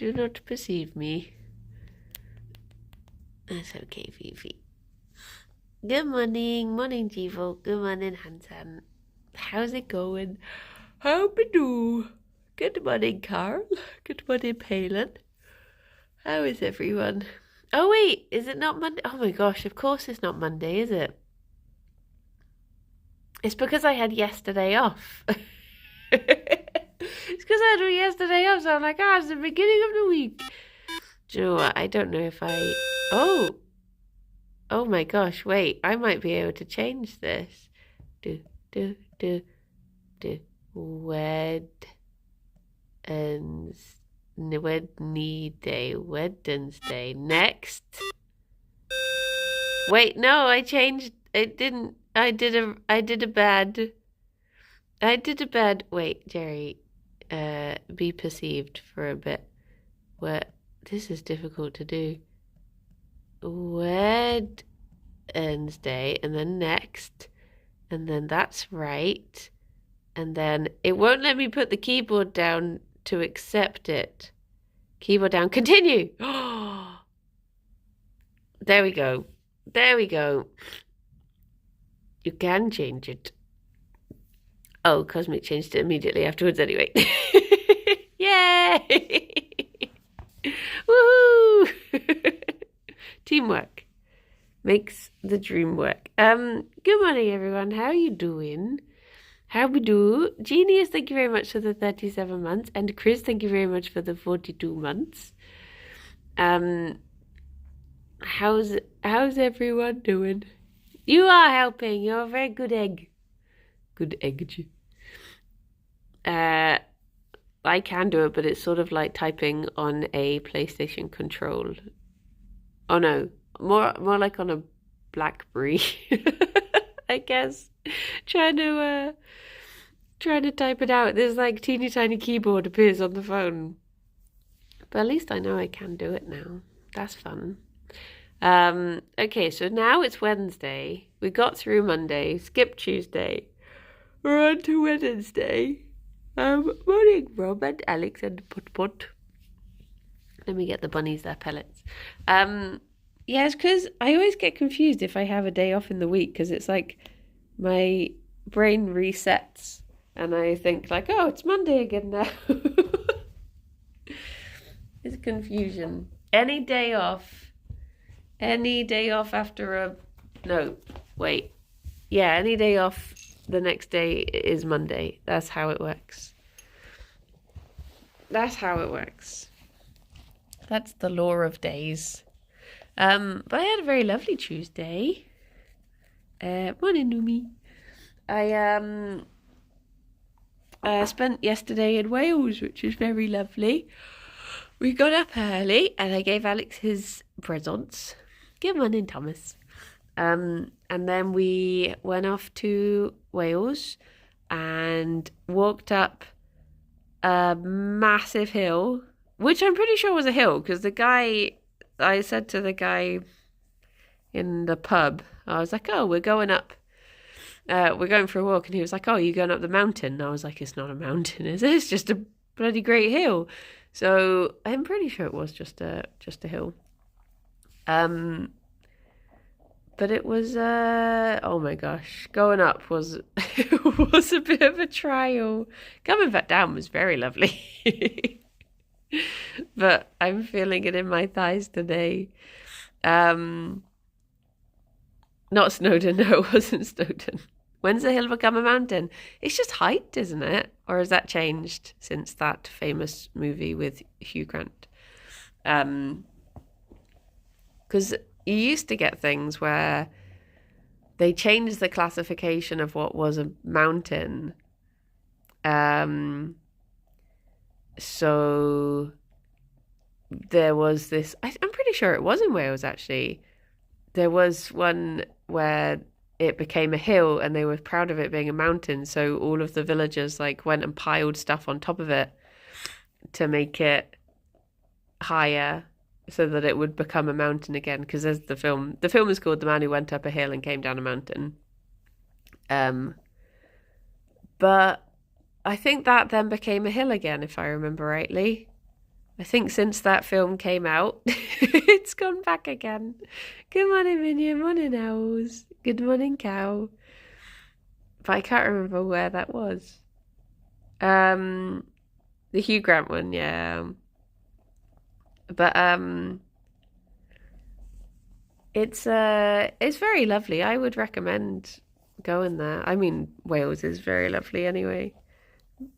Do not perceive me. That's okay, Fifi. Good morning. Morning, Jivo. Good morning, Hansan. How's it going? How we do? Good morning, Carl. Good morning, Palin. How is everyone? Oh, wait. Is it not Monday? Oh, my gosh. Of course it's not Monday, is it? It's because I had yesterday off. It's because I had yesterday off, so I'm like, it's the beginning of the week. Do you know what? I don't know if I... Oh my gosh, wait. I might be able to change this. Wednesday. Next. Wait, no, I changed. It didn't. I did a bad. Wait, Gerry. Be perceived for a bit. What? This is difficult to do. Wednesday, and then next, and then that's right, and then it won't let me put the keyboard down to accept it. Keyboard down. Continue. There we go. You can change it. Oh, Cosmic changed it immediately afterwards anyway. Yay! Woohoo! Teamwork makes the dream work. Good morning, everyone. How are you doing? How we do? Genius, thank you very much for the 37 months. And Chris, thank you very much for the 42 months. How's everyone doing? You are helping. You're a very good egg. Good egg. I can do it, but it's sort of like typing on a PlayStation control. Oh no, more like on a BlackBerry. I guess. Trying to type it out. There's like teeny tiny keyboard appears on the phone. But at least I know I can do it now. That's fun. Okay, so now it's Wednesday. We got through Monday, skipped Tuesday. We're on to Wednesday. Morning, Rob and Alex and Put. Let me get the bunnies their pellets. Yeah, it's because I always get confused if I have a day off in the week, because it's like my brain resets and I think like, oh, it's Monday again now. It's confusion. Any day off after any day off the next day is Monday. That's how it works. That's the law of days. But I had a very lovely Tuesday. Morning, Numi. I spent yesterday in Wales, which was very lovely. We got up early and I gave Alex his presents. Good morning, Thomas. And then we went off to Wales and walked up a massive hill, which I'm pretty sure was a hill, because I said to the guy in the pub, I was like, oh, we're going for a walk, and he was like, oh, you're going up the mountain? And I was like, it's not a mountain, is it? It's just a bloody great hill. So I'm pretty sure it was just a hill. But it was, oh my gosh, going up was a bit of a trial. Coming back down was very lovely. But I'm feeling it in my thighs today. Not Snowdon, no, it wasn't Snowdon. When's the hill become a mountain? It's just height, isn't it? Or has that changed since that famous movie with Hugh Grant? Because you used to get things where they changed the classification of what was a mountain. So there was this, I'm pretty sure it was in Wales actually. There was one where it became a hill and they were proud of it being a mountain. So all of the villagers like went and piled stuff on top of it to make it higher so that it would become a mountain again. Because as the film is called The Man Who Went Up a Hill and Came Down a Mountain. But I think that then became a hill again, if I remember rightly. I think since that film came out, it's gone back again. Good morning, Minion. Morning, owls. Good morning, cow. But I can't remember where that was. The Hugh Grant one, yeah. But it's very lovely. I would recommend going there. I mean, Wales is very lovely anyway,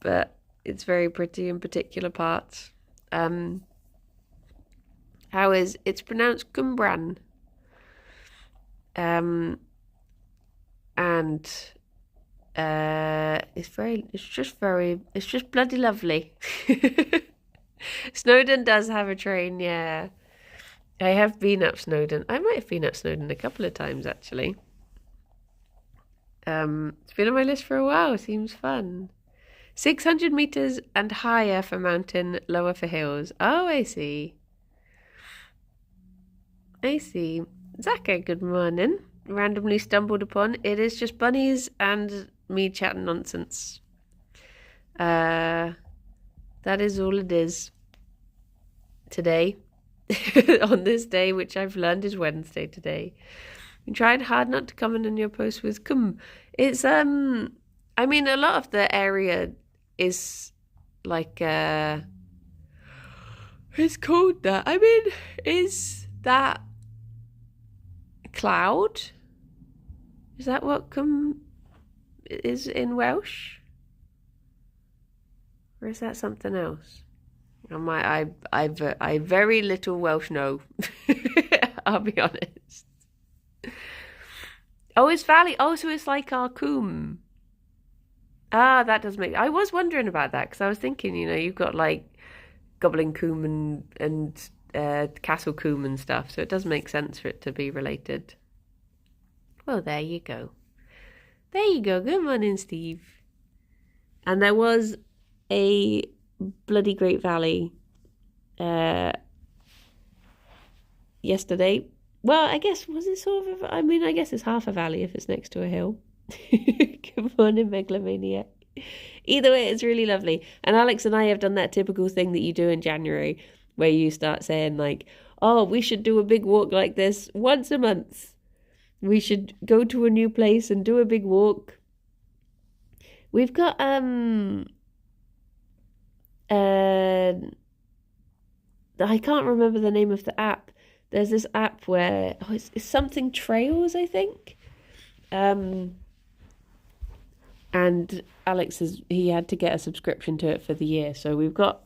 but it's very pretty in particular parts. Um, it's pronounced Cumbran. Um, and it's just bloody lovely. Snowdon does have a train, yeah. I have been up Snowdon. I might have been up Snowdon a couple of times actually. It's been on my list for a while. Seems fun. 600 meters and higher for mountain, lower for hills. Oh, I see. I see. Zaka, good morning. Randomly stumbled upon. It is just bunnies and me chatting nonsense. That is all it is today. On this day, which I've learned is Wednesday today. I'm trying hard not to comment on your post with come. It's I mean a lot of the area is like it's called that. I mean, is that cloud? Is that what come is in Welsh? Or is that something else? I very little Welsh know. I'll be honest. Oh, it's Valley. Oh, so it's like our Coombe. Ah, that does make. I was wondering about that because I was thinking, you've got like Goblin Coombe and Castle Coombe and stuff, so it does make sense for it to be related. Well, there you go. There you go. Good morning, Steve. And there was a bloody great valley yesterday. Well, I guess, was it sort of, I mean, I guess it's half a valley if it's next to a hill. Good morning, Megalomaniac. Either way, it's really lovely. And Alex and I have done that typical thing that you do in January where you start saying like, oh, we should do a big walk like this once a month. We should go to a new place and do a big walk. We've got I can't remember the name of the app. There's this app where it's something trails, I think. And Alex he had to get a subscription to it for the year, so we've got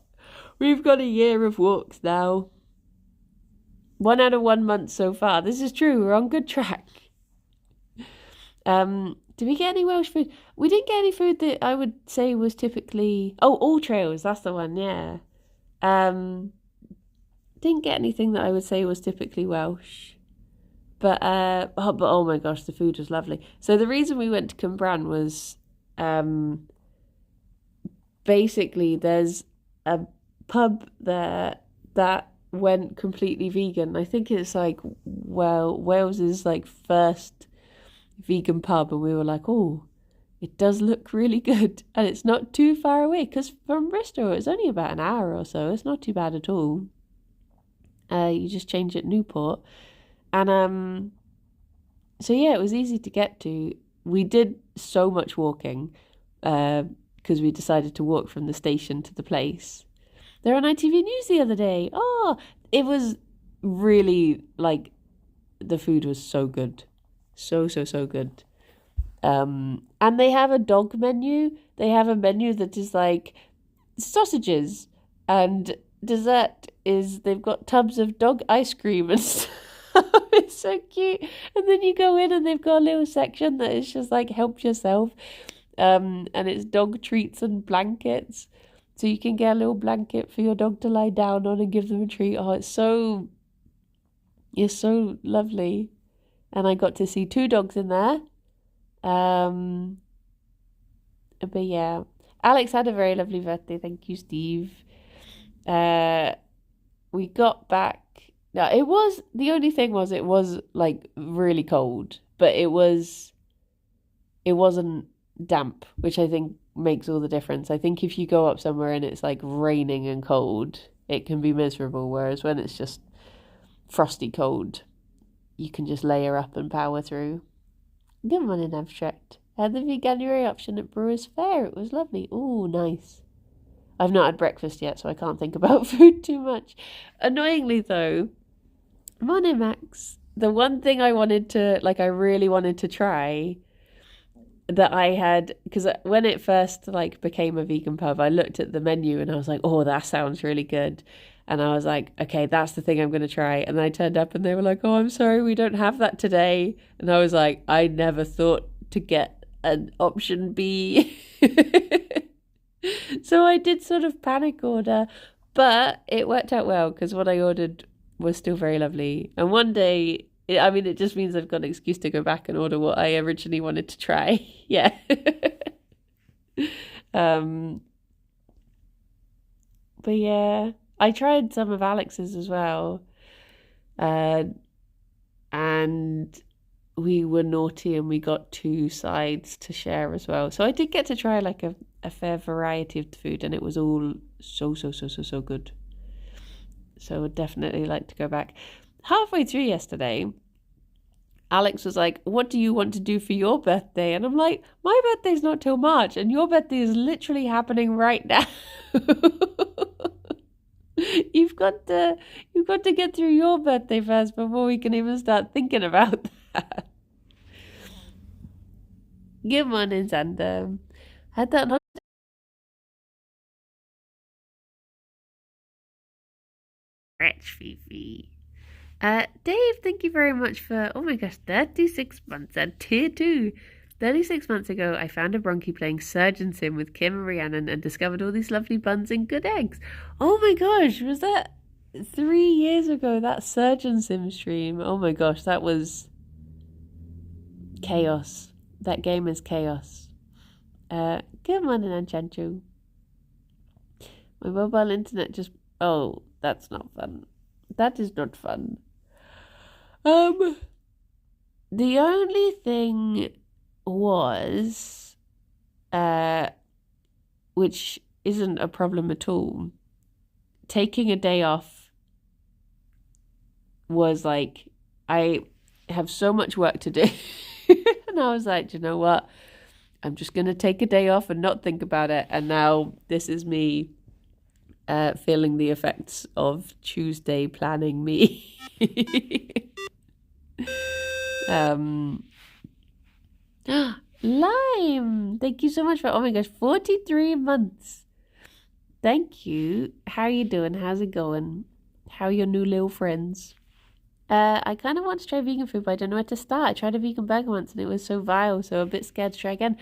a year of walks now. 1 out of 1 month so far. This is true. We're on good track. Did we get any Welsh food? We didn't get any food that I would say was typically... Oh, All Trails, that's the one, yeah. Didn't get anything that I would say was typically Welsh. But oh my gosh, the food was lovely. So the reason we went to Cumbran was basically there's a pub there that went completely vegan. I think it's like, well, Wales's like first vegan pub, and we were like, oh, it does look really good, and it's not too far away because from Bristol it's only about an hour or so. It's not too bad at all. You just change at Newport, and so yeah, it was easy to get to. We did so much walking because we decided to walk from the station to the place. They were on ITV News the other day. Oh, it was really like the food was so good. So good. And they have a dog menu. They have a menu that is like sausages, and dessert is they've got tubs of dog ice cream and stuff. It's so cute. And then you go in and they've got a little section that is just like help yourself. And it's dog treats and blankets. So you can get a little blanket for your dog to lie down on and give them a treat. Oh, it's so lovely. And I got to see 2 dogs in there. But yeah, Alex had a very lovely birthday. Thank you, Steve. We got back. Now, the only thing was it was like really cold, but it wasn't damp, which I think makes all the difference. I think if you go up somewhere and it's like raining and cold, it can be miserable. Whereas when it's just frosty cold, you can just layer up and power through. Good morning, Abstract. I had the veganuary option at Brewers Fair. It was lovely. Ooh, nice. I've not had breakfast yet, so I can't think about food too much. Annoyingly, though, morning, Max. The one thing I really wanted to try that I had, because when it first became a vegan pub, I looked at the menu and I was like, oh, that sounds really good. And I was like, okay, that's the thing I'm going to try. And I turned up and they were like, oh, I'm sorry, we don't have that today. And I was like, I never thought to get an option B. So I did sort of panic order, but it worked out well because what I ordered was still very lovely. And one day, it just means I've got an excuse to go back and order what I originally wanted to try. Yeah. But yeah, I tried some of Alex's as well. And we were naughty and we got 2 sides to share as well. So I did get to try a fair variety of the food, and it was all so good. So I would definitely like to go back. Halfway through yesterday, Alex was like, what do you want to do for your birthday? And I'm like, my birthday's not till March, and your birthday is literally happening right now. You've got to get through your birthday first before we can even start thinking about that. Good morning, Xander. Had that not rich Fifi. Dave, thank you very much for, oh my gosh, 36 months at tier 2. 36 months ago, I found a bronkie playing Surgeon Sim with Kim and Rhiannon and discovered all these lovely buns and good eggs. Oh my gosh, was that 3 years ago, that Surgeon Sim stream? Oh my gosh, that was chaos. That game is chaos. Good morning, Anchanchu. My mobile internet just... Oh, that's not fun. That is not fun. The only thing was, which isn't a problem at all, taking a day off was like, I have so much work to do. And I was like, you know what? I'm just going to take a day off and not think about it. And now this is me feeling the effects of Tuesday planning me. Lime, thank you so much for, oh my gosh, 43 months. Thank you. How are you doing? How's it going? How are your new little friends? I kind of want to try vegan food, but I don't know where to start. I tried a vegan burger once and it was so vile, so I'm a bit scared to try again.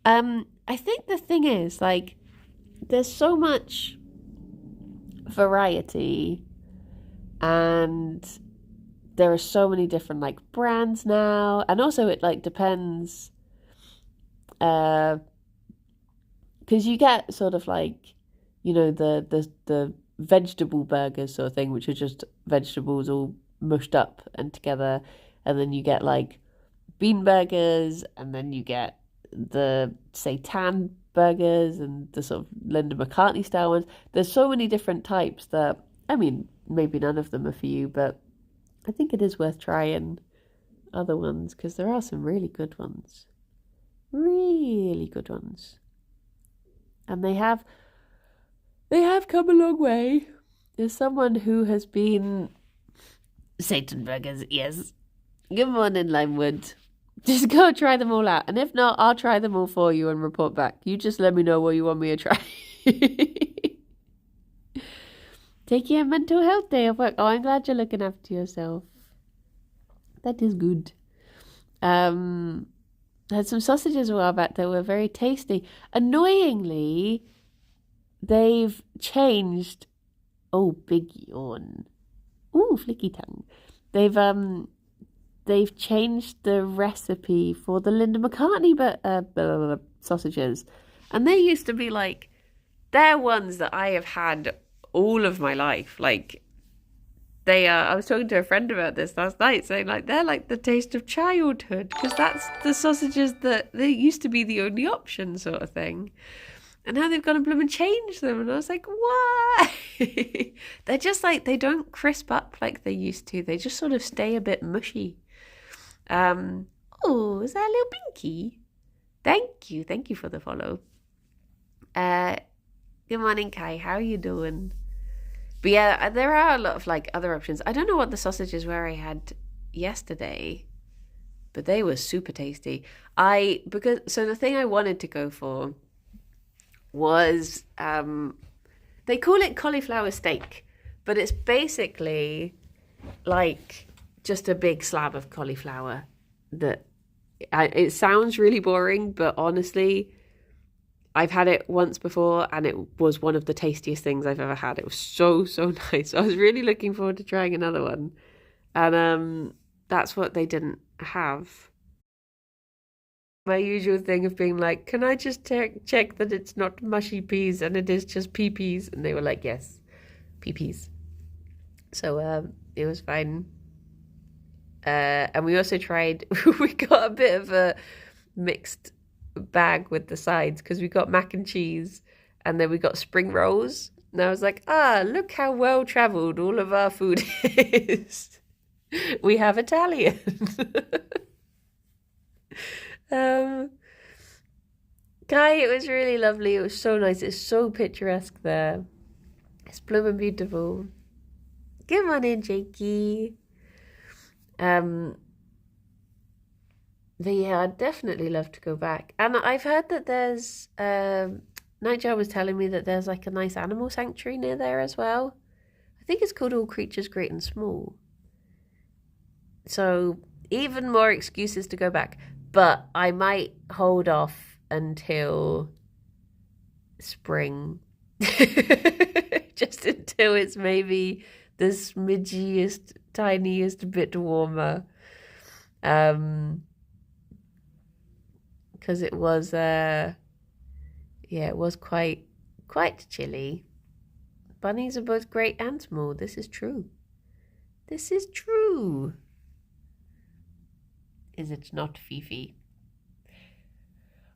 I think the thing is, there's so much variety and there are so many different brands now, and also it depends because you get sort of the vegetable burgers sort of thing, which are just vegetables all mushed up and together, and then you get bean burgers, and then you get the seitan burgers and the sort of Linda McCartney style ones. There's so many different types that, I mean, maybe none of them are for you, but I think it is worth trying other ones because there are some really good ones. Really good ones. And they have come a long way. There's someone who has been Satan burgers, yes. Good morning, Limewood. Just go try them all out. And if not, I'll try them all for you and report back. You just let me know what you want me to try. Take your mental health day of work. Oh, I'm glad you're looking after yourself. That is good. I had some sausages a while back that were very tasty. Annoyingly, they've changed. Oh, big yawn. Ooh, flicky tongue. They've changed the recipe for the Linda McCartney sausages. And they used to be they're ones that I have had all of my life. They are, I was talking to a friend about this last night, saying they're the taste of childhood, because that's the sausages that they used to be the only option sort of thing. And now they've gone and bloom and changed them. And I was like, why? They're just like, they don't crisp up like they used to. They just sort of stay a bit mushy. Oh, is that a little Binky? Thank you. Thank you for the follow. Good morning, Kai. How are you doing? But yeah, there are a lot of like other options. I don't know what the sausages were I had yesterday, but they were super tasty. So the thing I wanted to go for was they call it cauliflower steak, but it's basically like just a big slab of cauliflower that it sounds really boring, but honestly, I've had it once before and it was one of the tastiest things I've ever had. It was so nice. I was really looking forward to trying another one. And that's what they didn't have. My usual thing of being like, can I just check that it's not mushy peas and it is just pea-peas? And they were like, yes, pea-peas. So it was fine. And we also tried, we got a bit of a mixed bag with the sides because we got mac and cheese and then we got spring rolls. And I was like, look how well traveled all of our food is. We have Italian. Guy, it was really lovely. It was so nice. It's so picturesque there. It's blooming beautiful. Good morning, Jakey. But yeah, I'd definitely love to go back. And I've heard that there's Nigel was telling me that there's like a nice animal sanctuary near there as well. I think it's called All Creatures Great and Small. So even more excuses to go back. But I might hold off until spring. Just until it's maybe the smidgiest, tiniest bit warmer. Because it was it was quite chilly. Bunnies are both great and small. This is true. This is true. Is it not, Fifi?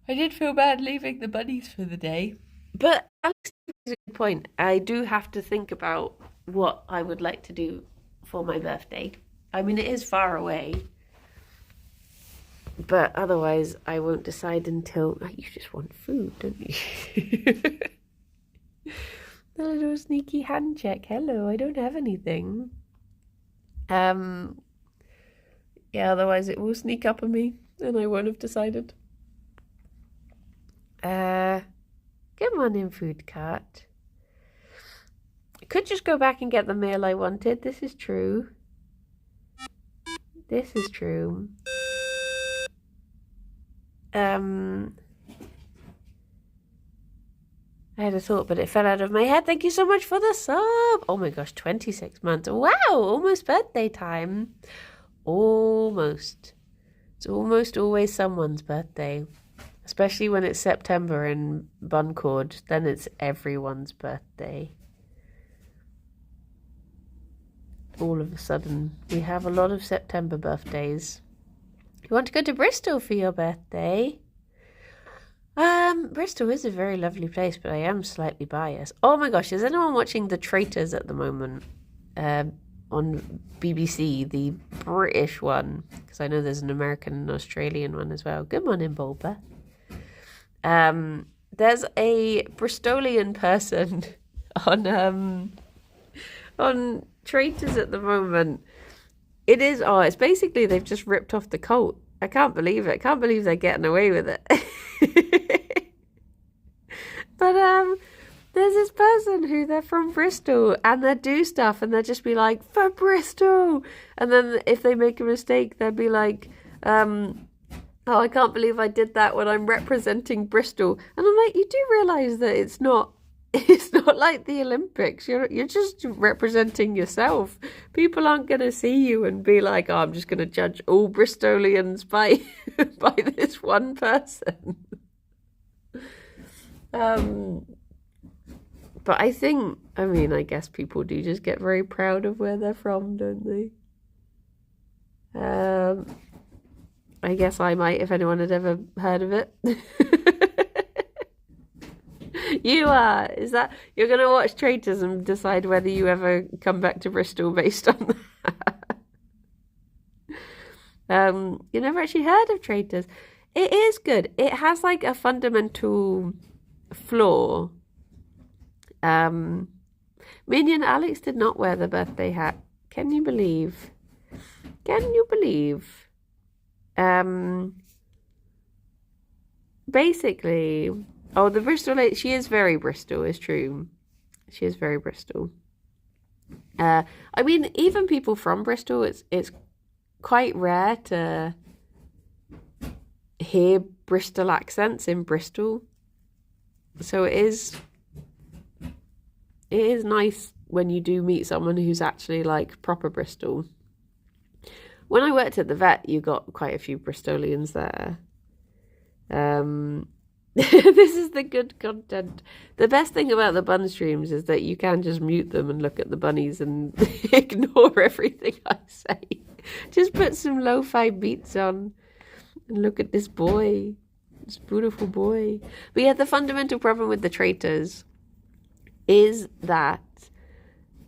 I did feel bad leaving the bunnies for the day. But Alex is a good point. I do have to think about what I would like to do for my birthday. I mean, it is far away. But otherwise, I won't decide until... You just want food, don't you? The little sneaky hand check. Hello, I don't have anything. Yeah, otherwise it will sneak up on me and I won't have decided. Good morning, food cart. I could just go back and get the meal I wanted. This is true. This is true. I had a thought, but it fell out of my head. Thank you so much for the sub. Oh my gosh, 26 months. Wow, almost birthday time. Almost. It's almost always someone's birthday. Especially when it's September in Buncord. Then it's everyone's birthday. All of a sudden, we have a lot of September birthdays. You want to go to Bristol for your birthday? Bristol is a very lovely place, but I am slightly biased. Oh my gosh, is anyone watching The Traitors at the moment? On BBC, the British one, because I know there's an American and Australian one as well. Good morning, Bulba. There's a Bristolian person on Traitors at the moment. It's basically they've just ripped off the cult. I can't believe it. I can't believe they're getting away with it. But there's this person who they're from Bristol and they do stuff and they'll just be like, for Bristol. And then if they make a mistake, they'll be like, oh, I can't believe I did that when I'm representing Bristol. And I'm like, you do realise that it's not like the Olympics. You're just representing yourself. People aren't going to see you and be like, oh, I'm just going to judge all Bristolians by this one person. But I guess people do just get very proud of where they're from, don't they? I guess I might if anyone had ever heard of it. You are. Is that you're gonna watch Traitors and decide whether you ever come back to Bristol based on that? You never actually heard of Traitors. It is good. It has like a fundamental flaw. Minnie and Alex did not wear the birthday hat. Can you believe? Can you believe? Basically, oh, the Bristol lady, she is very Bristol, it's true. She is very Bristol. I mean, even people from Bristol, it's quite rare to hear Bristol accents in Bristol. So it is nice when you do meet someone who's actually like proper Bristol. When I worked at the vet, you got quite a few Bristolians there. This is the good content. The best thing about the bun streams is that you can just mute them and look at the bunnies and ignore everything I say. Just put some lo-fi beats on and look at this boy, this beautiful boy. But yeah, the fundamental problem with the Traitors is that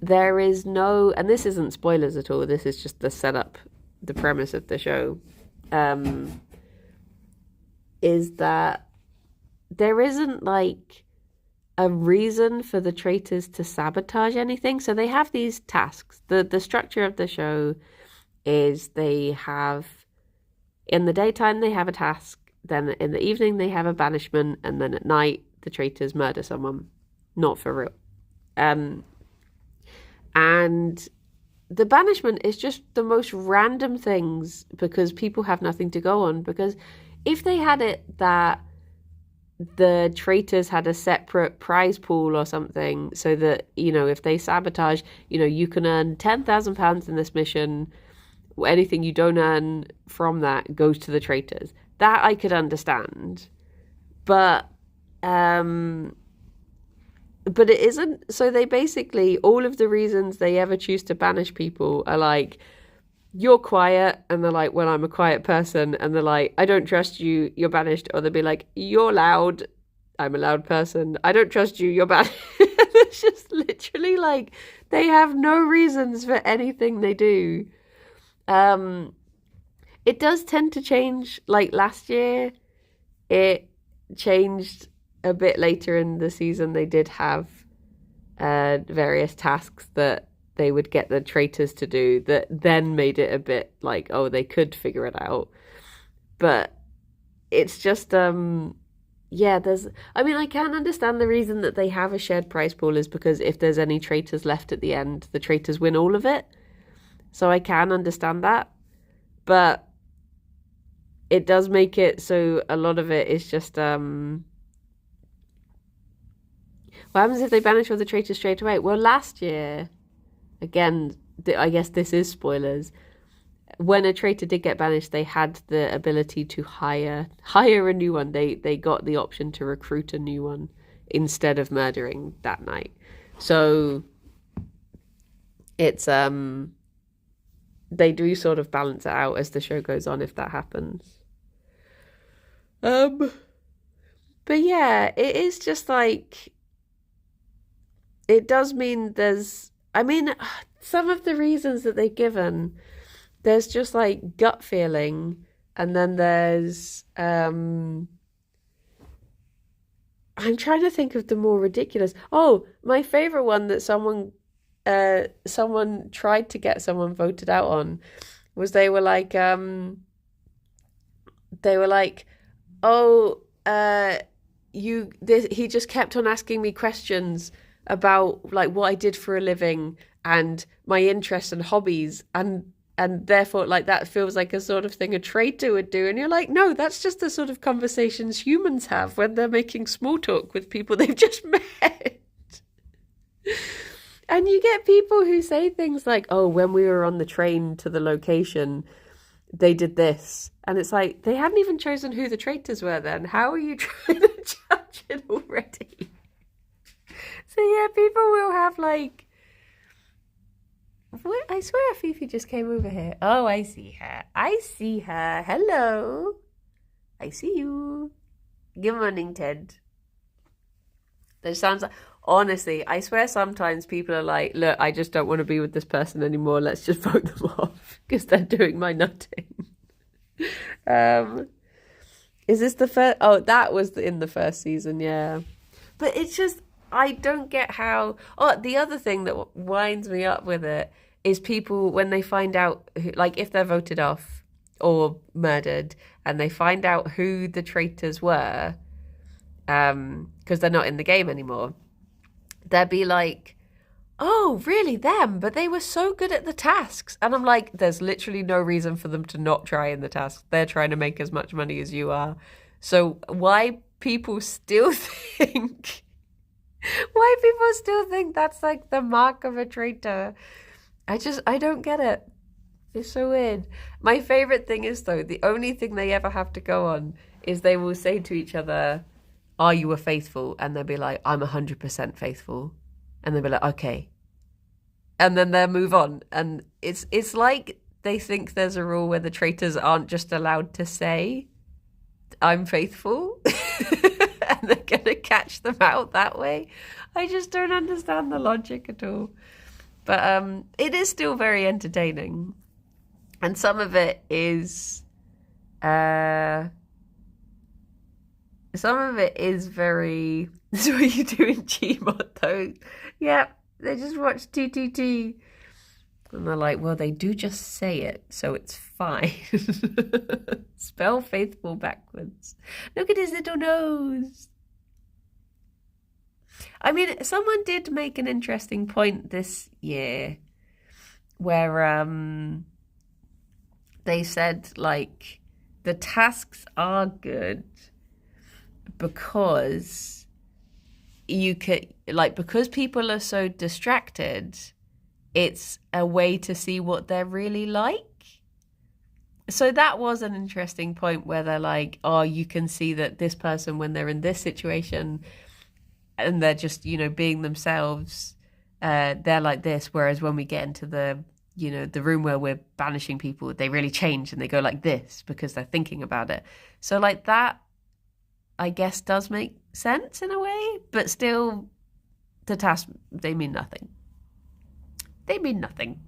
there is no, and this isn't spoilers at all, this is just the setup, the premise of the show, is that there isn't like a reason for the Traitors to sabotage anything. So they have these tasks. The structure of the show is they have, in the daytime they have a task, then in the evening they have a banishment, and then at night the Traitors murder someone. Not for real. And the banishment is just the most random things because people have nothing to go on. Because if they had it that the Traitors had a separate prize pool or something, so that, you know, if they sabotage, you know, you can earn £10,000 in this mission, anything you don't earn from that goes to the Traitors. That I could understand. But it isn't. So they basically, all of the reasons they ever choose to banish people are like, you're quiet, and they're like, well, I'm a quiet person, and they're like, I don't trust you, you're banished. Or they'll be like, you're loud, I'm a loud person, I don't trust you, you're banished. It's just literally like, they have no reasons for anything they do. It does tend to change. Like last year, it changed a bit later in the season. They did have various tasks that they would get the Traitors to do that then made it a bit like, oh, they could figure it out. But it's just, yeah, I mean, I can understand the reason that they have a shared prize pool is because if there's any Traitors left at the end, the Traitors win all of it. So I can understand that. But it does make it so a lot of it is just, what happens if they banish all the Traitors straight away? Well, last year, again, I guess this is spoilers, when a Traitor did get banished, they had the ability to hire a new one. They got the option to recruit a new one instead of murdering that night. So it's they do sort of balance it out as the show goes on if that happens. But yeah, it is just like, it does mean there's, I mean, some of the reasons that they've given, there's just like gut feeling, and then there's I'm trying to think of the more ridiculous. Oh, my favorite one that someone tried to get someone voted out on was they were like, oh, he just kept on asking me questions about like what I did for a living and my interests and hobbies, and therefore like that feels like a sort of thing a traitor would do. And you're like, no, that's just the sort of conversations humans have when they're making small talk with people they've just met. And you get people who say things like, oh, when we were on the train to the location, they did this. And it's like, they hadn't even chosen who the traitors were then. How are you trying to judge it already? So yeah, people will have like, what? I swear Fifi just came over here. Oh, I see her. I see her. Hello. I see you. Good morning, Ted. That sounds like, honestly, I swear sometimes people are like, look, I just don't want to be with this person anymore. Let's just vote them off because they're doing my nutting. Um, is this the first? Oh, that was in the first season, yeah. But it's just, I don't get how. Oh, the other thing that winds me up with it is people when they find out, like, if they're voted off or murdered, and they find out who the traitors were, because they're not in the game anymore, they'll be like, oh, really, them? But they were so good at the tasks. And I'm like, there's literally no reason for them to not try in the tasks. They're trying to make as much money as you are. So why people still think, why people still think that's like the mark of a traitor? I don't get it. It's so weird. My favorite thing is, though, the only thing they ever have to go on is they will say to each other, are you a faithful? And they'll be like, I'm 100% faithful. And they'll be like, okay. And then they'll move on. And it's like they think there's a rule where the traitors aren't just allowed to say, I'm faithful. And they're going to catch them out that way. I just don't understand the logic at all. But it is still very entertaining. And some of it is... some of it is very... That's what you do in Gmod, though. Yeah, they just watch TTT. And they're like, well, they do just say it, so it's fine. Spell faithful backwards. Look at his little nose. I mean, someone did make an interesting point this year where they said, like, the tasks are good because you could, like, because people are so distracted, it's a way to see what they're really like. So that was an interesting point where they're like, oh, you can see that this person, when they're in this situation and they're just, you know, being themselves, they're like this. Whereas when we get into the, you know, the room where we're banishing people, they really change and they go like this because they're thinking about it. So like that, I guess, does make sense in a way, but still the tasks, they mean nothing. They mean nothing.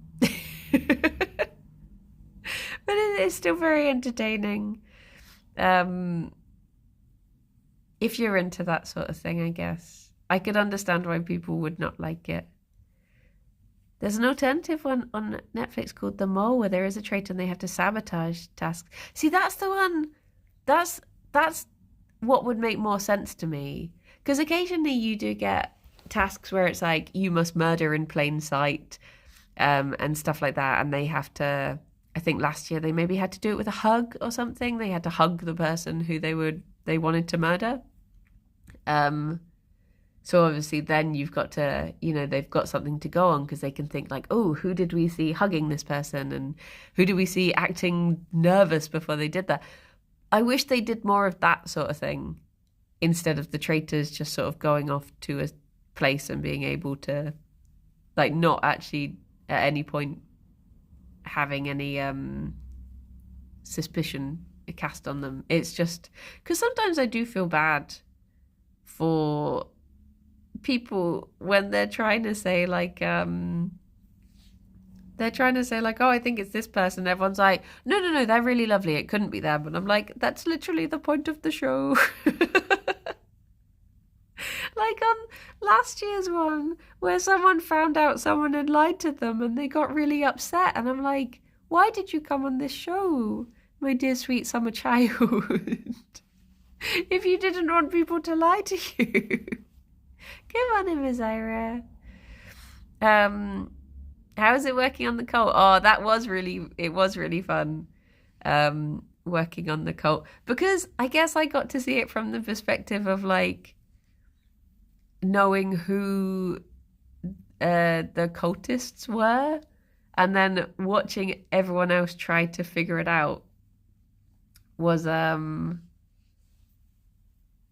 But it is still very entertaining. If you're into that sort of thing, I guess. I could understand why people would not like it. There's an alternative one on Netflix called The Mole, where there is a traitor and they have to sabotage tasks. See, that's the one. That's what would make more sense to me. Because occasionally you do get tasks where it's like, you must murder in plain sight, and stuff like that. And they have to, I think last year they maybe had to do it with a hug or something. They had to hug the person who they wanted to murder. So obviously then you've got to, you know, they've got something to go on because they can think like, oh, who did we see hugging this person? And who did we see acting nervous before they did that? I wish they did more of that sort of thing instead of the traitors just sort of going off to a place and being able to, like, not actually at any point having any suspicion cast on them. It's just because sometimes I do feel bad for people when they're trying to say like oh, I think it's this person. Everyone's like, no, they're really lovely, it couldn't be them. And I'm like, that's literally the point of the show. Like on last year's one where someone found out someone had lied to them and they got really upset, and I'm like, why did you come on this show, my dear sweet summer child? If you didn't want people to lie to you. Come on in, Miss Ira. How is it working on the cult? Oh, it was really fun. Working on the cult, because I guess I got to see it from the perspective of like knowing who the cultists were, and then watching everyone else try to figure it out was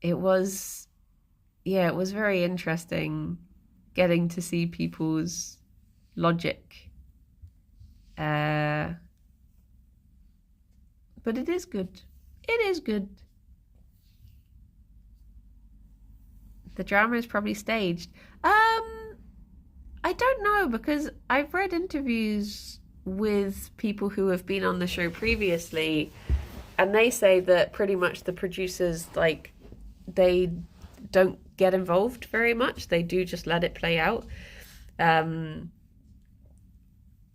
it was very interesting getting to see people's logic. But it is good. It is good. The drama is probably staged. I don't know because I've read interviews with people who have been on the show previously, and they say that pretty much the producers, like, they don't get involved very much. They do just let it play out.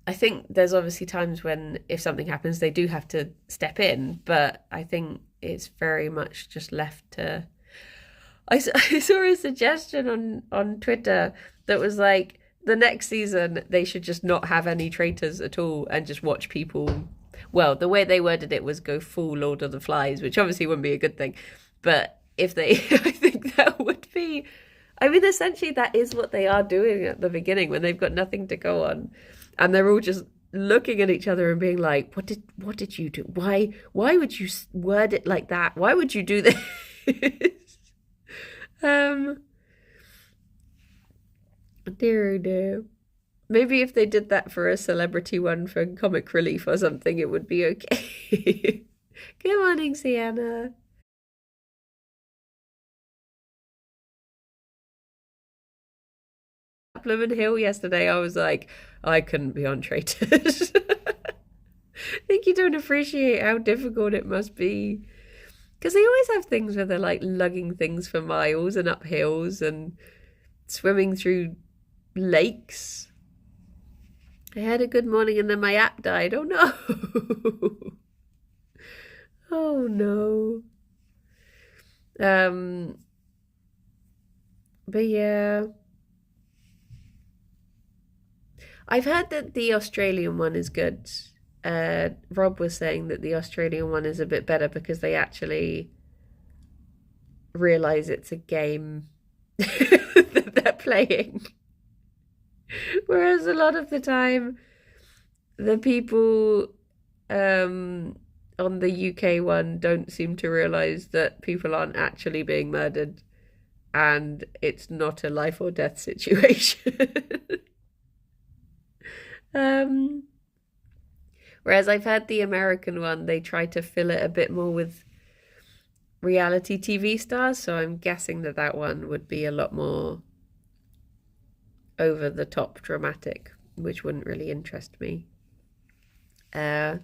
I think there's obviously times when if something happens, they do have to step in, but I think it's very much just left to... I saw a suggestion on Twitter that was like, the next season, they should just not have any traitors at all and just watch people... Well, the way they worded it was go full Lord of the Flies, which obviously wouldn't be a good thing. But if they... I think that would be... I mean, essentially, that is what they are doing at the beginning when they've got nothing to go on. And they're all just looking at each other and being like, what did you do? Why would you word it like that? Why would you do this? Dear, oh dear. Maybe if they did that for a celebrity one for comic relief or something, it would be okay. Good morning, Sienna. Lemon Hill yesterday, I was like, I couldn't be on Traitors. I think you don't appreciate how difficult it must be. Because they always have things where they're like lugging things for miles and up hills and swimming through lakes. I had a good morning and then my app died. Oh no. Oh no. But yeah. I've heard that the Australian one is good. Rob was saying that the Australian one is a bit better because they actually realise it's a game that they're playing. Whereas a lot of the time, the people on the UK one don't seem to realise that people aren't actually being murdered and it's not a life or death situation. Whereas I've heard the American one, they try to fill it a bit more with reality TV stars, so I'm guessing that that one would be a lot more over the top dramatic, which wouldn't really interest me. I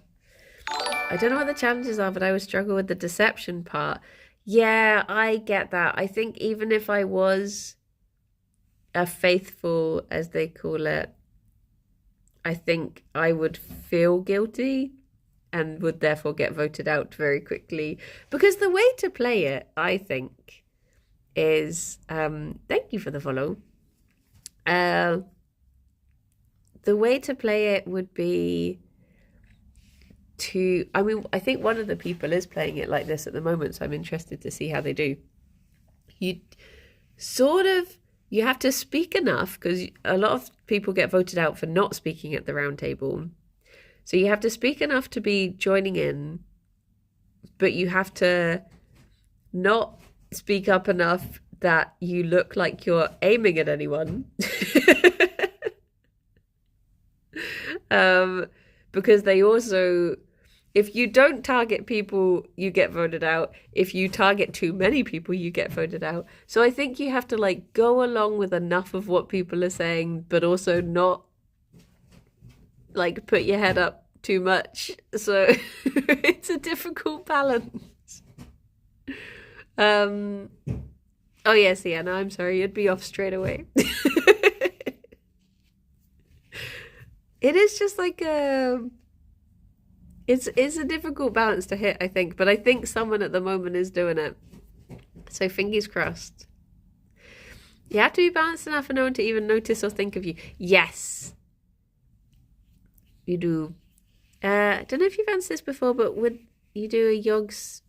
don't know what the challenges are, but I would struggle with the deception part. Yeah, I get that. I think even if I was a faithful, as they call it, I think I would feel guilty and would therefore get voted out very quickly. Because the way to play it, I think, is... thank you for the follow. The way to play it would be to... I mean, I think one of the people is playing it like this at the moment, so I'm interested to see how they do. You sort of... You have to speak enough because a lot of people get voted out for not speaking at the round table. So you have to speak enough to be joining in, but you have to not speak up enough that you look like you're aiming at anyone. Because they also... If you don't target people, you get voted out. If you target too many people, you get voted out. So I think you have to like go along with enough of what people are saying, but also not like put your head up too much. So it's a difficult balance. Oh yes, Sienna, I'm sorry, you'd be off straight away. It is just like a... It's a difficult balance to hit, I think, but I think someone at the moment is doing it. So fingers crossed. You have to be balanced enough for no one to even notice or think of you. Yes. You do. I don't know if you've answered this before, but would you do a yogs?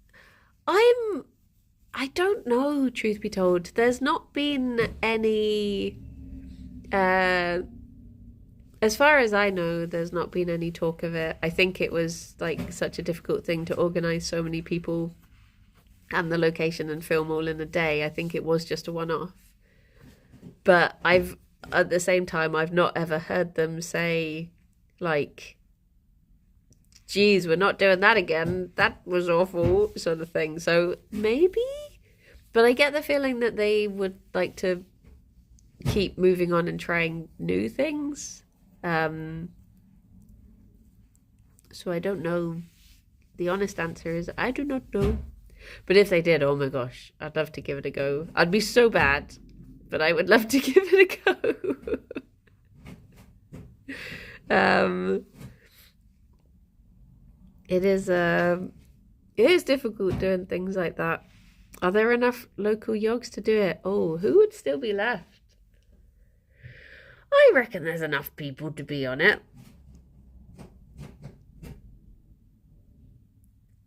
I don't know, truth be told. There's not been any... As far as I know, there's not been any talk of it. I think it was like such a difficult thing to organise so many people and the location and film all in a day. I think it was just a one-off. But at the same time, I've not ever heard them say like, geez, we're not doing that again. That was awful, sort of thing. So maybe, But I get the feeling that they would like to keep moving on and trying new things. So I don't know. The honest answer is I do not know. But if they did, oh my gosh, I'd love to give it a go. I'd be so bad, but I would love to give it a go. It is difficult doing things like that. Are there enough local yogs to do it? Oh, who would still be left? I reckon there's enough people to be on it.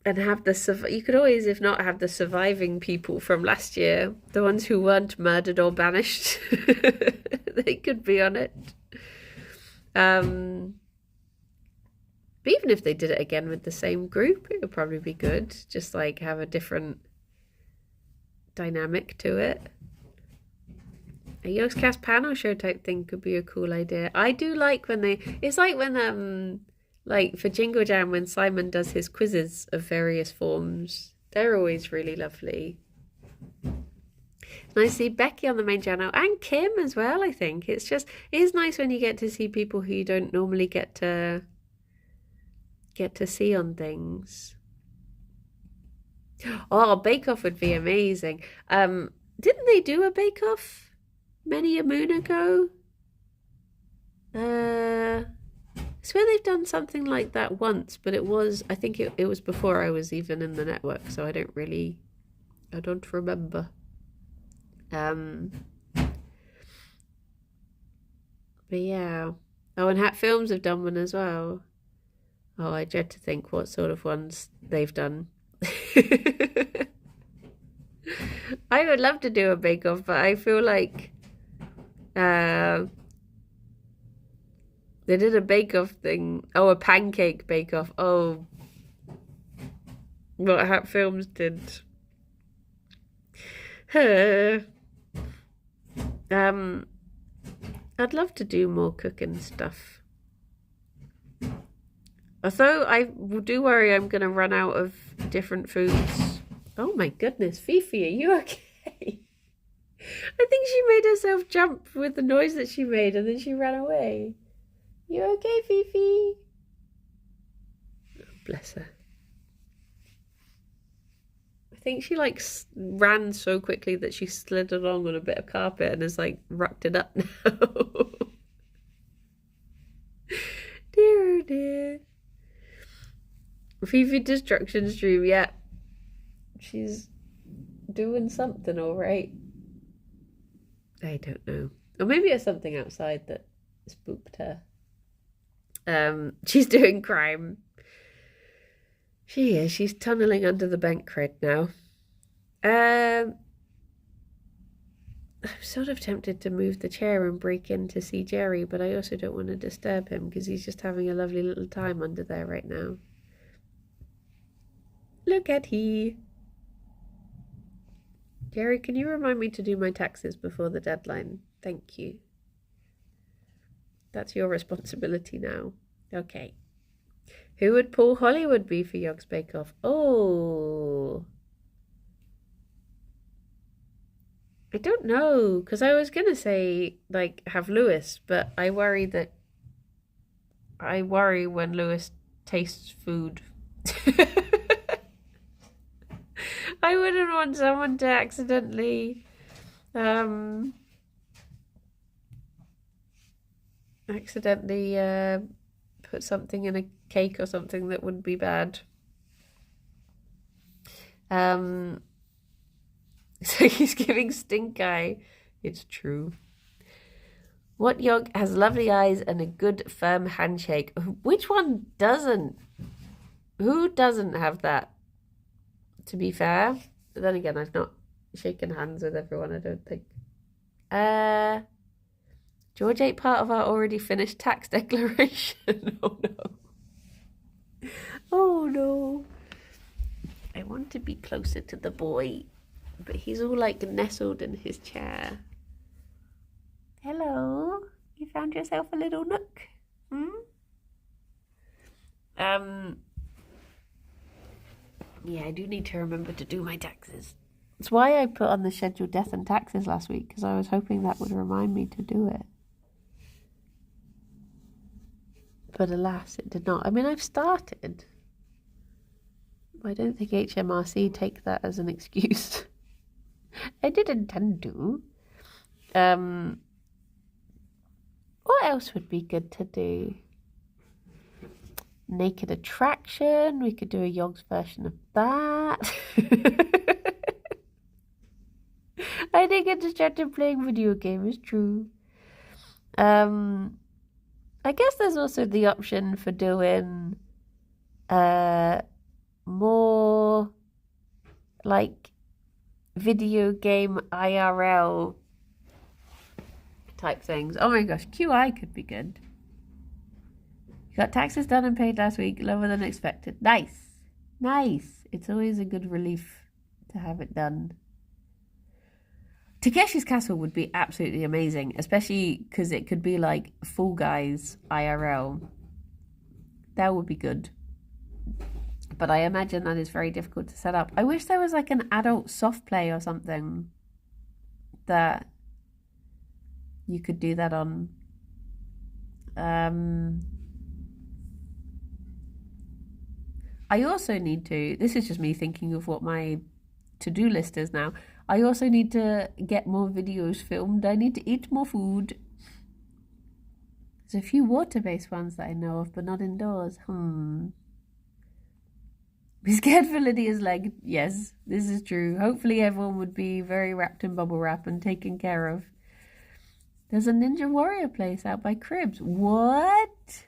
And have you could always, if not, have the surviving people from last year, the ones who weren't murdered or banished. They could be on it. But even if they did it again with the same group, it would probably be good. Just like have a different dynamic to it. A Yogscast panel show type thing could be a cool idea. I do like when it's like when like for Jingle Jam when Simon does his quizzes of various forms. They're always really lovely. Nice to see Becky on the main channel and Kim as well, I think. It is nice when you get to see people who you don't normally get to see on things. Oh, Bake Off would be amazing. Didn't they do a Bake Off many a moon ago? I swear they've done something like that once, but I think it was before I was even in the network, so I don't remember. But yeah. Oh, and Hat Films have done one as well. Oh, I dread to think what sort of ones they've done. I would love to do a bake-off, but I feel like they did a bake-off thing. Oh, a pancake bake-off. Oh, what Hat Films did. I'd love to do more cooking stuff. Although I do worry I'm going to run out of different foods. Oh my goodness, Fifi, are you okay? I think she made herself jump with the noise that she made and then she ran away. You okay, Fifi? Oh, bless her. I think she ran so quickly that she slid along on a bit of carpet and has rucked it up now. Dear, oh dear. Fifi Destruction Stream, yeah. She's doing something all right. I don't know. Or maybe it's something outside that spooked her. She's doing crime. She is. She's tunneling under the bank crate now. I'm sort of tempted to move the chair and break in to see Gerry, but I also don't want to disturb him because he's just having a lovely little time under there right now. Look at he. Gerry, can you remind me to do my taxes before the deadline? Thank you. That's your responsibility now. Okay. Who would Paul Hollywood be for Yogs Bake Off? Oh. I don't know, because I was going to say, have Lewis, but I worry when Lewis tastes food. I wouldn't want someone to accidentally put something in a cake or something that would be bad. So he's giving stink eye. It's true. What yog has lovely eyes and a good firm handshake? Which one doesn't? Who doesn't have that? To be fair, but then again, I've not shaken hands with everyone, I don't think. George ate part of our already finished tax declaration. Oh no. Oh no. I want to be closer to the boy, but he's all nestled in his chair. Hello. You found yourself a little nook? Yeah, I do need to remember to do my taxes. It's why I put on the scheduled death and taxes last week, because I was hoping that would remind me to do it. But alas, it did not. I mean, I've started. I don't think HMRC take that as an excuse. I did intend to. What else would be good to do? Naked Attraction. We could do a Yogg's version of that. I did get distracted playing video game, it's true. I guess there's also the option for doing more like video game IRL type things. Oh my gosh, QI could be good. You got taxes done and paid last week, lower than expected. Nice. Nice. It's always a good relief to have it done. Takeshi's Castle would be absolutely amazing, especially because it could be like Fall Guys IRL. That would be good. But I imagine that is very difficult to set up. I wish there was like an adult soft play or something that you could do that on. I also need to, this is just me thinking of what my to-do list is now. I also need to get more videos filmed. I need to eat more food. There's a few water-based ones that I know of, but not indoors. Be scared for Lydia's leg. Yes, this is true. Hopefully everyone would be very wrapped in bubble wrap and taken care of. There's a Ninja Warrior place out by Cribs. What?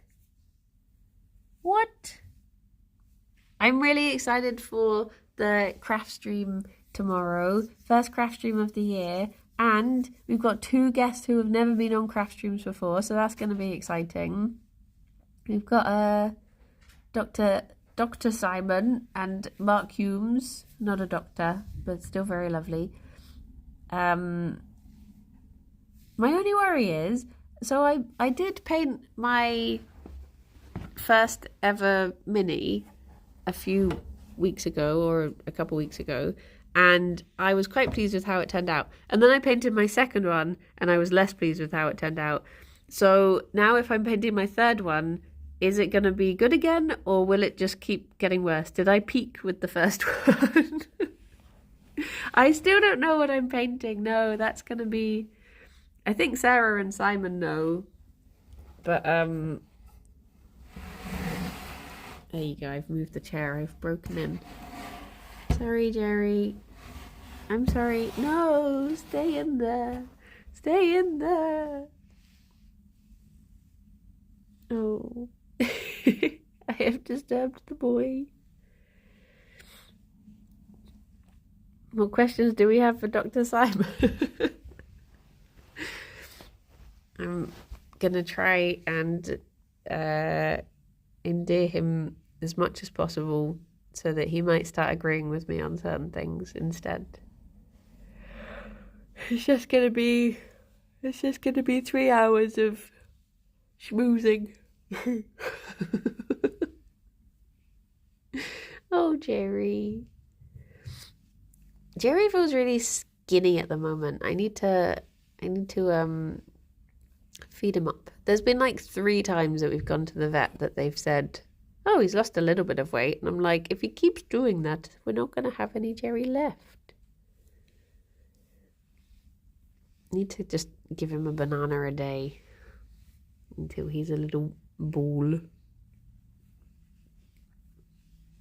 What? I'm really excited for the craft stream tomorrow. First craft stream of the year. And we've got 2 guests who have never been on craft streams before, so that's going to be exciting. We've got Dr. Simon and Mark Humes. Not a doctor, but still very lovely. My only worry is, so I did paint my first ever mini a few weeks ago or a couple weeks ago, and I was quite pleased with how it turned out. And then I painted my second one and I was less pleased with how it turned out. So now if I'm painting my third one, is it going to be good again, or will it just keep getting worse? Did I peak with the first one? I still don't know what I'm painting. No, that's going to be... I think Sarah and Simon know. But, there you go, I've moved the chair, I've broken in. Sorry, Gerry. I'm sorry. No, stay in there. Stay in there. Oh. I have disturbed the boy. What questions do we have for Dr. Simon? I'm gonna try and endear him as much as possible so that he might start agreeing with me on certain things instead. It's just gonna be 3 hours of schmoozing. Oh, Gerry. Gerry feels really skinny at the moment. I need to feed him up. There's been like 3 times that we've gone to the vet that they've said, oh, he's lost a little bit of weight. And I'm like, if he keeps doing that, we're not going to have any Gerry left. Need to just give him a banana a day until he's a little ball.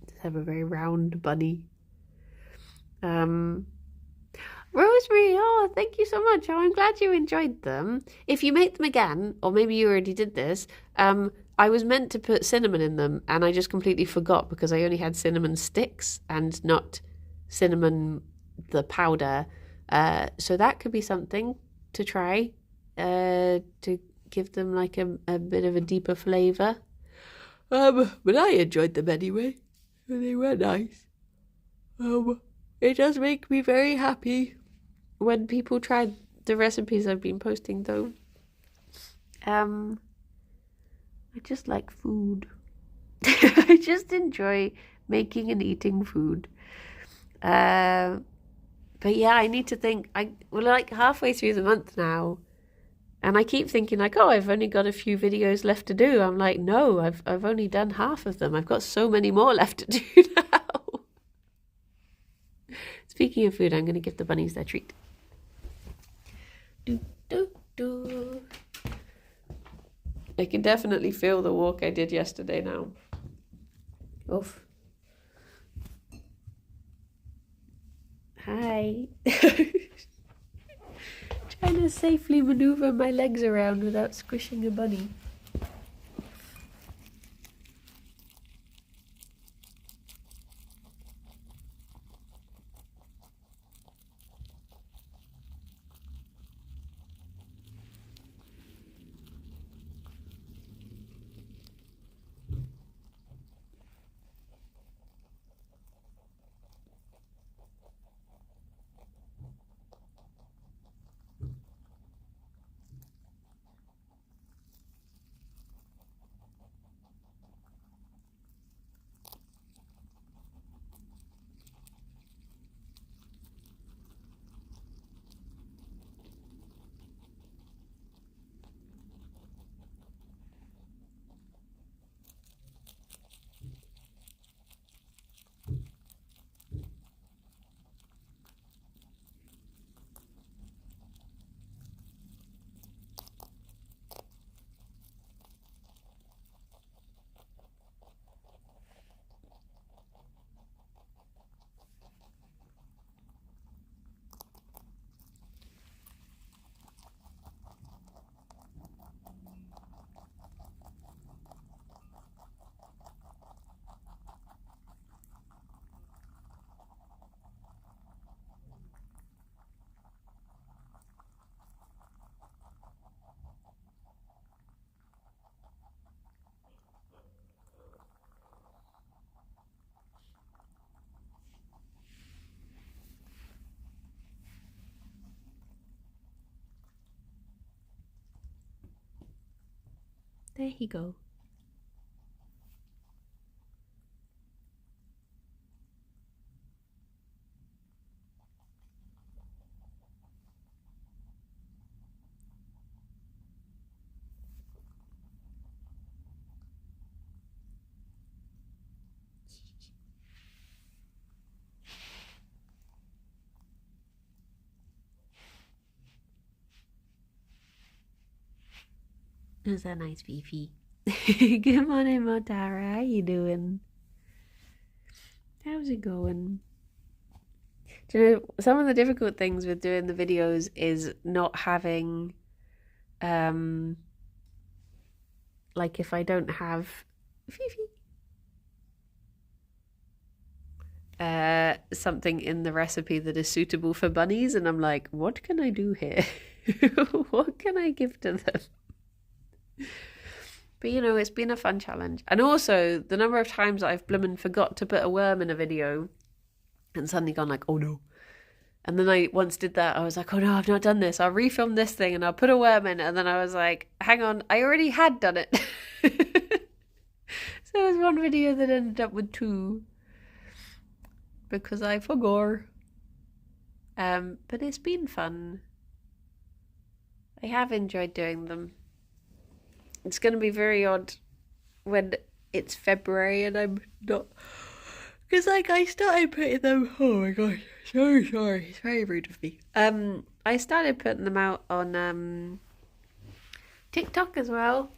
Just have a very round bunny. Rosemary, oh, thank you so much. Oh, I'm glad you enjoyed them. If you make them again, or maybe you already did this, I was meant to put cinnamon in them, and I just completely forgot because I only had cinnamon sticks and not cinnamon, the powder. So that could be something to try, to give them like a bit of a deeper flavour. But I enjoyed them anyway. They were nice. It does make me very happy when people try the recipes I've been posting, though. I just like food. I just enjoy making and eating food. But yeah, I need to think. We're like halfway through the month now, and I keep thinking like, oh, I've only got a few videos left to do. I'm like, no, I've only done half of them. I've got so many more left to do now. Speaking of food, I'm going to give the bunnies their treat. Do, do, do. I can definitely feel the walk I did yesterday now. Oof. Hi. Trying to safely maneuver my legs around without squishing a bunny. There you go. Is that nice, Fifi? Good morning, Motara. How you doing? How's it going? Do you know, some of the difficult things with doing the videos is not having, like if I don't have Fifi, something in the recipe that is suitable for bunnies, and I'm like, what can I do here? What can I give to them? But you know, it's been a fun challenge. And also, the number of times I've bloomin' forgot to put a worm in a video and suddenly gone like, oh no. And then I once did that. I was like, oh no, I've not done this. I'll refilm this thing and I'll put a worm in. And then I was like, hang on, I already had done it. So it was one video that ended up with two because I forgot. But it's been fun. I have enjoyed doing them. It's going to be very odd when it's February and I'm not... Because, like, I started putting them... Oh, my gosh. So sorry. It's very rude of me. I started putting them out on TikTok as well.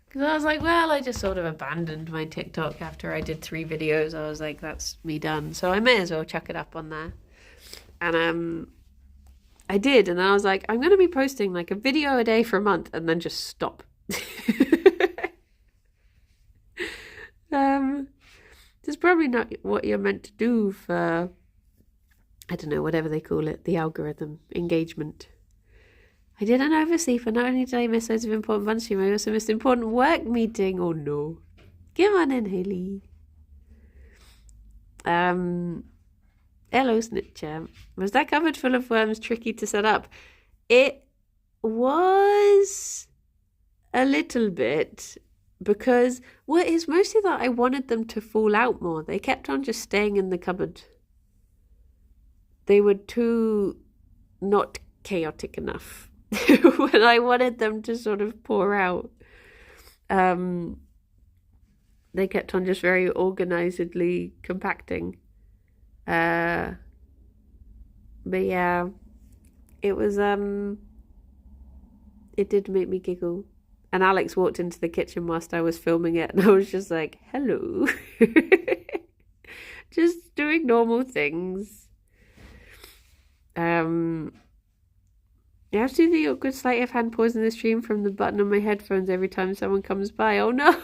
Because I was like, well, I just sort of abandoned my TikTok after I did 3 videos. I was like, that's me done. So I may as well chuck it up on there. And I did. And then I was like, I'm going to be posting, like, a video a day for a month and then just stop. It's probably not what you're meant to do for, I don't know, whatever they call it, the algorithm, engagement. I didn't oversleep, and not only did I miss loads of important bun stream, I also missed an important work meeting. Oh no. Come on in, Haley. Hello, Snitcher. Was that cupboard full of worms tricky to set up? It was a little bit, because well, it's mostly that I wanted them to fall out more. They kept on just staying in the cupboard. they were too not chaotic enough when I wanted them to sort of pour out. They kept on just very organizedly compacting. But yeah, it was it did make me giggle. And Alex walked into the kitchen whilst I was filming it, and I was just like, hello. Just doing normal things. You have to do the awkward sleight of hand pause in the stream from the button on my headphones every time someone comes by. Oh no!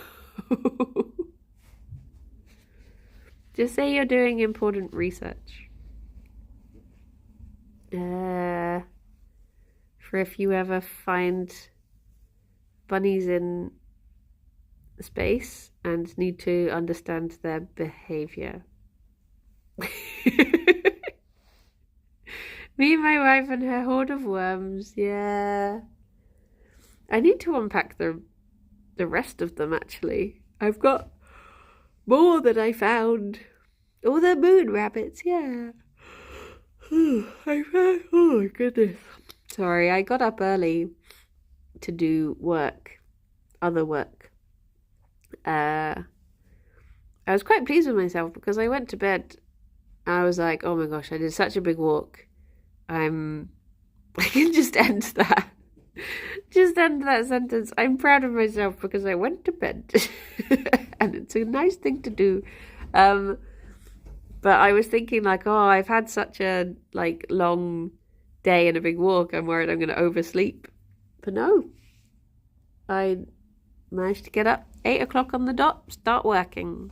Just say you're doing important research. For if you ever find bunnies in space and need to understand their behavior. Me, my wife, and her horde of worms. Yeah. I need to unpack the rest of them, actually. I've got more that I found. Oh, the moon rabbits, yeah. Oh my goodness. Sorry, I got up early to do other work. I was quite pleased with myself because I went to bed. I was like, oh my gosh, I did such a big walk. I can just end that. Just end that sentence. I'm proud of myself because I went to bed. And it's a nice thing to do. But I was thinking like, oh, I've had such a long day and a big walk. I'm worried I'm going to oversleep. But no. I managed to get up 8 o'clock on the dot, start working.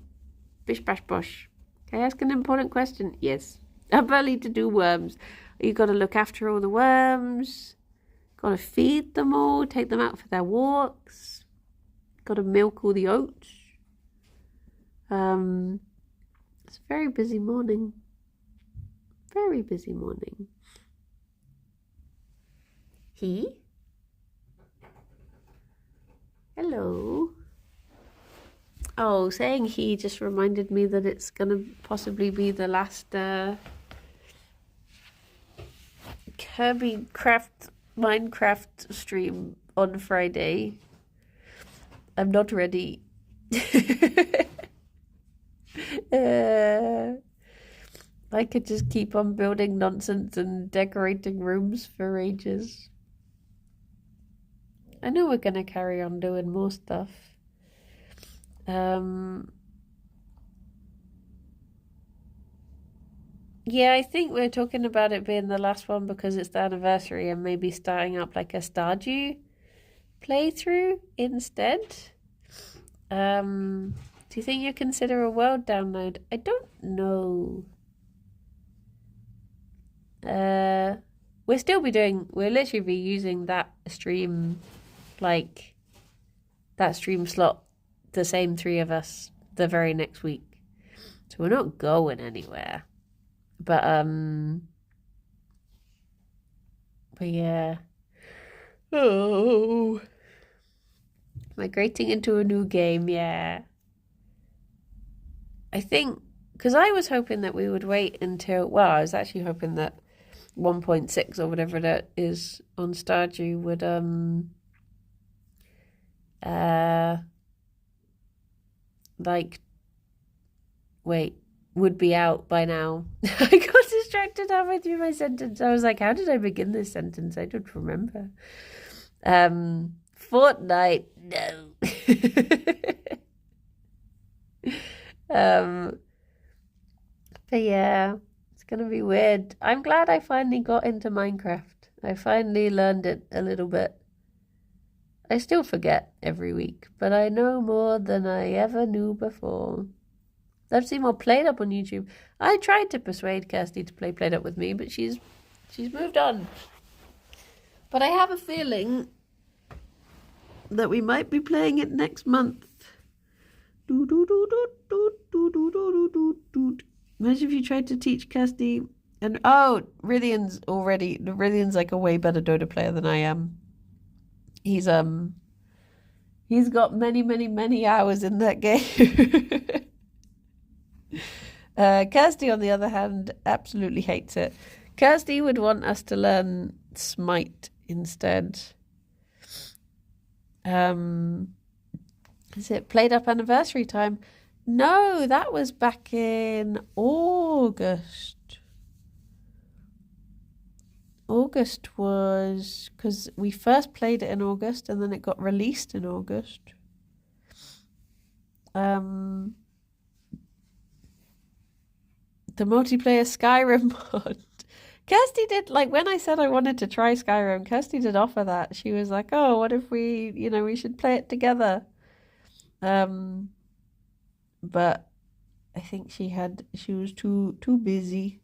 Bish bash bosh. Can I ask an important question? Yes. Up early to do worms. You got to look after all the worms. Got to feed them all, take them out for their walks. Got to milk all the oats. It's a very busy morning. Very busy morning. He? Hello. Oh, saying he just reminded me that it's going to possibly be the last Kirby Minecraft stream on Friday. I'm not ready. I could just keep on building nonsense and decorating rooms for ages. I know we're going to carry on doing more stuff. Yeah, I think we're talking about it being the last one because it's the anniversary and maybe starting up like a Stardew playthrough instead. Do you think you consider a world download? I don't know. We'll literally be using that stream, that stream slot, the same three of us, the very next week. So we're not going anywhere. But yeah. Oh. Migrating into a new game, yeah. I think, because I was hoping that we would wait until, I was actually hoping that 1.6 or whatever that is on Stardew would be out by now. I got distracted halfway through my sentence. I was like, how did I begin this sentence? I don't remember. Fortnite, no. But yeah, it's gonna be weird. I'm glad I finally got into Minecraft. I finally learned it a little bit. I still forget every week, but I know more than I ever knew before. I've seen more Played Up on YouTube. I tried to persuade Kirsty to play Played Up with me, but she's moved on. But I have a feeling that we might be playing it next month. Imagine if you tried to teach Kirsty. And Rillian's like a way better Dota player than I am. He's got many, many, many hours in that game. Kirsty, on the other hand, absolutely hates it. Kirsty would want us to learn Smite instead. Is it Played Up Anniversary time? No, that was back in August. August was because we first played it in August and then it got released in August. The multiplayer Skyrim mod. Kirsty did, like, when I said I wanted to try Skyrim, Kirsty did offer that. She was like, oh, what if we should play it together. But I think she was too busy.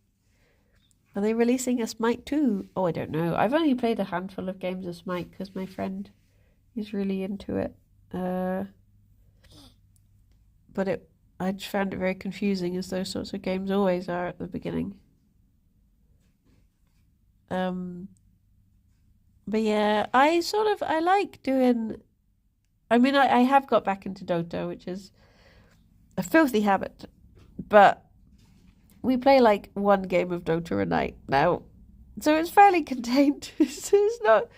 Are they releasing a Smite 2? Oh, I don't know. I've only played a handful of games of Smite because my friend is really into it. But I just found it very confusing, as those sorts of games always are at the beginning. But yeah, I like doing. I mean, I have got back into Dota, which is a filthy habit, but we play like one game of Dota a night now, so it's fairly contained. It's not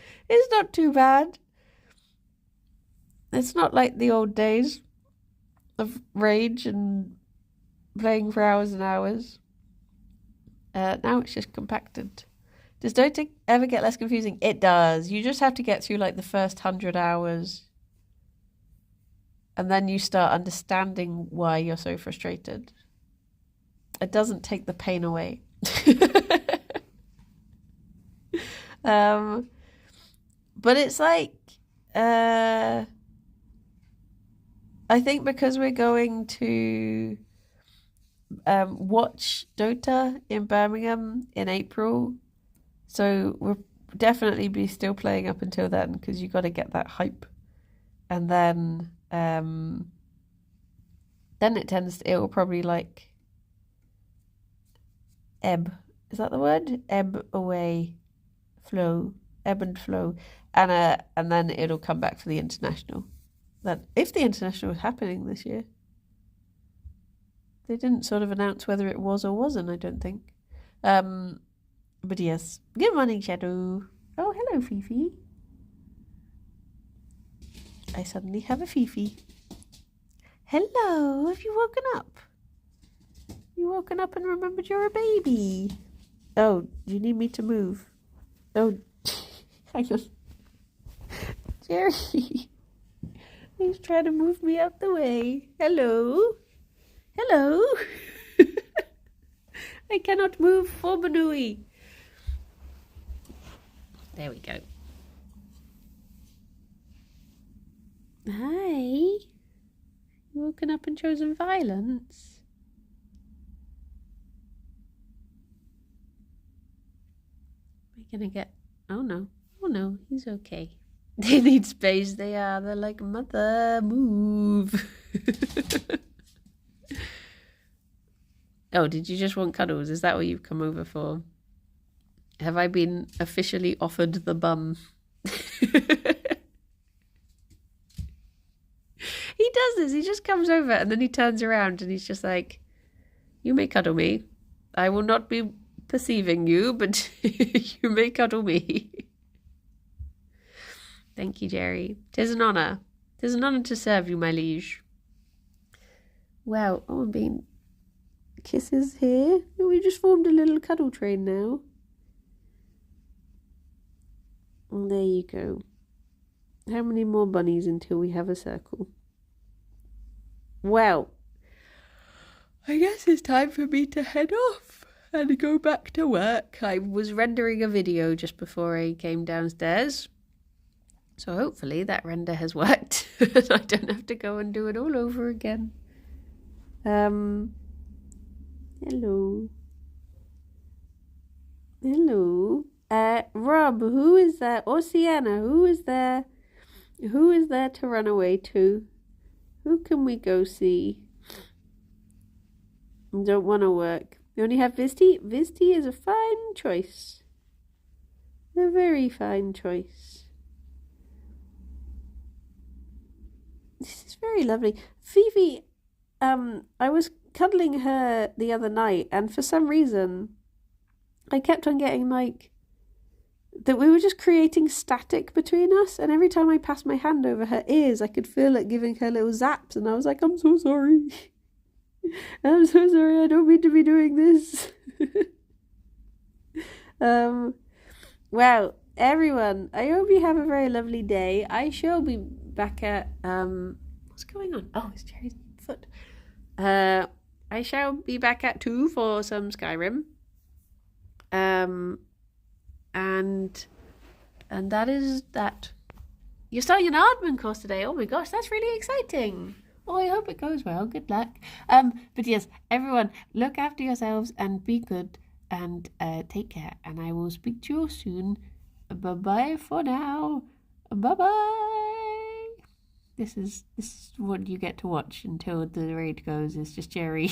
too bad. It's not like the old days of rage and playing for hours and hours. Now it's just compacted. Does Dota ever get less confusing? It does. You just have to get through like the first 100 hours. And then you start understanding why you're so frustrated. It doesn't take the pain away. But it's like, I think because we're going to watch Dota in Birmingham in April, so we'll definitely be still playing up until then because you got to get that hype, and then it will probably like ebb. Is that the word? Ebb away, ebb and flow, and then it'll come back for the international. That if the international was happening this year, they didn't sort of announce whether it was or wasn't. I don't think. But yes. Good morning, Shadow. Oh, hello, Fifi. I suddenly have a Fifi. Hello, have you woken up? You woken up and remembered you're a baby. Oh, do you need me to move? Oh, hang on. Gerry. He's trying to move me out the way. Hello. Hello. I cannot move for Banui. There we go. Hi. You woken up and chosen violence? We're gonna get... Oh no, he's okay. They need space, they're like, mother, move. Oh, did you just want cuddles? Is that what you've come over for? Have I been officially offered the bum? He does this. He just comes over and then he turns around and he's just like, you may cuddle me. I will not be perceiving you, but you may cuddle me. Thank you, Gerry. 'Tis an honour. 'Tis an honour to serve you, my liege. Wow. Oh, I'm being... Kisses here. We just formed a little cuddle train now. Well, there you go. How many more bunnies until we have a circle? Well, I guess it's time for me to head off and go back to work. I was rendering a video just before I came downstairs. So hopefully that render has worked. And I don't have to go and do it all over again. Hello. Hello. Rob, who is that? Or Sienna, who is there? Who is there to run away to? Who can we go see? Don't want to work. You only have Visty? Visty is a fine choice. A very fine choice. This is very lovely. Fifi, I was cuddling her the other night, and for some reason, I kept on getting like that we were just creating static between us, and every time I passed my hand over her ears, I could feel it giving her little zaps, and I was like, I'm so sorry. I'm so sorry, I don't mean to be doing this. Well, everyone, I hope you have a very lovely day. I shall be back at what's going on? Oh, it's Gerry's foot. I shall be back at 2 for some Skyrim. And that is that. You're starting an admin course today. Oh my gosh, that's really exciting. Oh, I hope it goes well. Good luck. But yes, everyone, look after yourselves and be good and take care. And I will speak to you soon. Bye-bye for now. Bye-bye. This is what you get to watch until the raid goes. It's just Gerry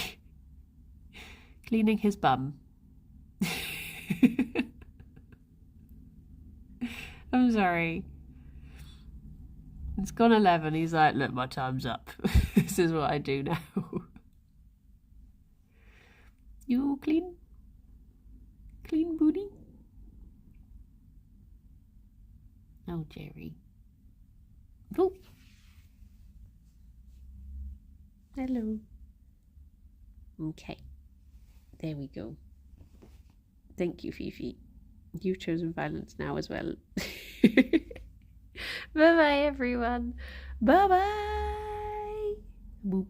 cleaning his bum. I'm sorry. It's gone 11. He's like, look, my time's up. This is what I do now. You all clean? Clean booty? Oh, Gerry. Oh. Hello. Okay. There we go. Thank you, Fifi. You've chosen violence now as well. Bye-bye, everyone. Bye-bye. Boop.